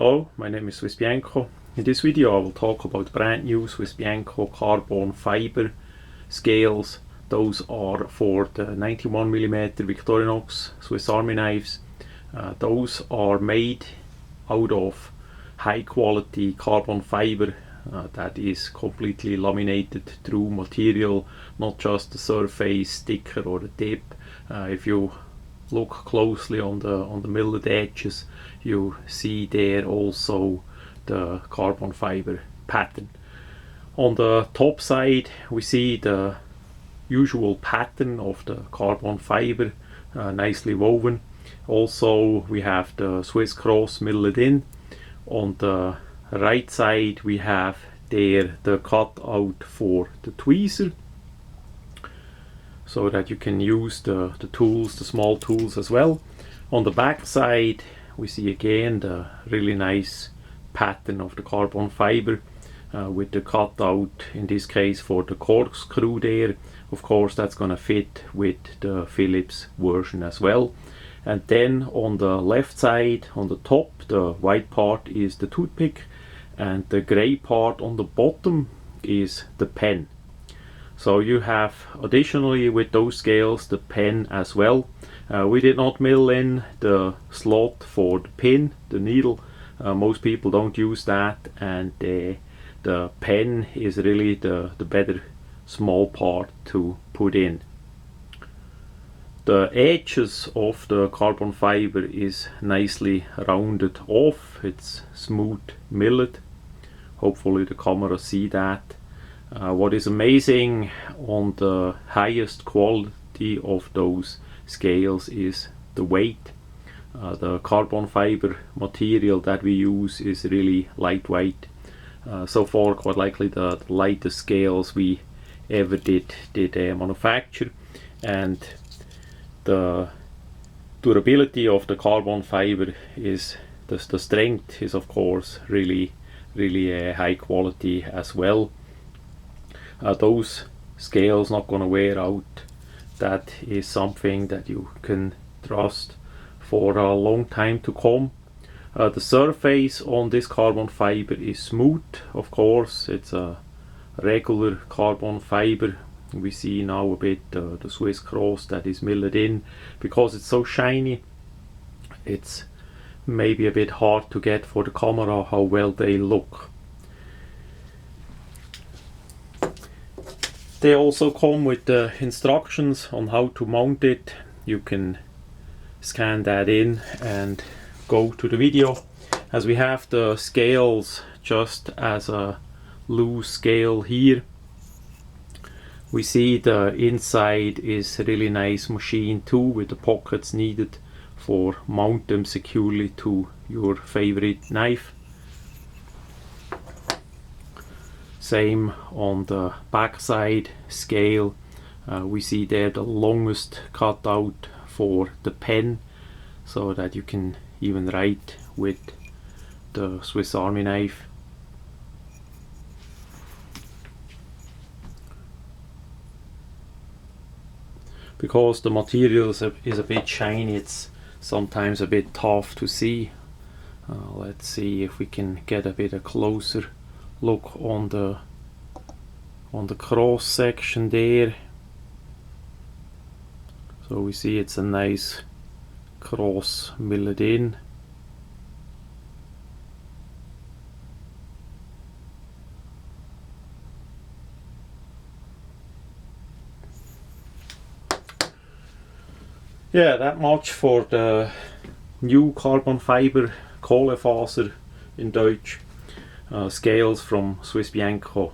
Hello, my name is swissbianco. In this video I will talk about brand new swissbianco carbon fiber scales. Those are for the 91mm Victorinox Swiss Army knives. Those are made out of high quality carbon fiber that is completely laminated through material, not just the surface, sticker or the tip. If you look closely on the milled edges, you see there also the carbon fiber pattern. On the top side we see the usual pattern of the carbon fiber, nicely woven. Also we have the Swiss cross milled in. On the right side we have there the cutout for the tweezer, so that you can use the tools, the small tools as well. On the back side we see again the really nice pattern of the carbon fiber with the cutout, in this case for the corkscrew there. Of course that's gonna fit with the Phillips version as well. And then on the left side, on the top, the white part is the toothpick and the gray part on the bottom is the pen. So you have additionally with those scales the pen as well. We did not mill in the slot for the pin, the needle. Most people don't use that, and the pen is really the better small part to put in. The edges of the carbon fiber is nicely rounded off. It's smooth milled. Hopefully the camera see that. What is amazing on the highest quality of those scales is the weight. The carbon fiber material that we use is really lightweight. So far quite likely the lightest scales we ever did manufacture, and the durability of the carbon fiber is the strength is of course really high quality as well. Those scales not gonna wear out. That is something that you can trust for a long time to come. The surface on this carbon fiber is smooth. Of course it's a regular carbon fiber. We see now a bit the Swiss cross that is milled in. Because it's so shiny, it's maybe a bit hard to get for the camera how well they look. They also come with the instructions on how to mount it. You can scan that in and go to the video. As we have the scales just as a loose scale here, we see the inside is really nice machine too, with the pockets needed for mount them securely to your favorite knife. Same on the back side scale. We see there the longest cutout for the pen, so that you can even write with the Swiss Army knife. Because the material is a bit shiny, it's sometimes a bit tough to see. Let's see if we can get a bit of closer look on the cross section there. So we see it's a nice cross milled in. Yeah, that much for the new carbon fiber Kohlefaser in Deutsch scales from swissbianco.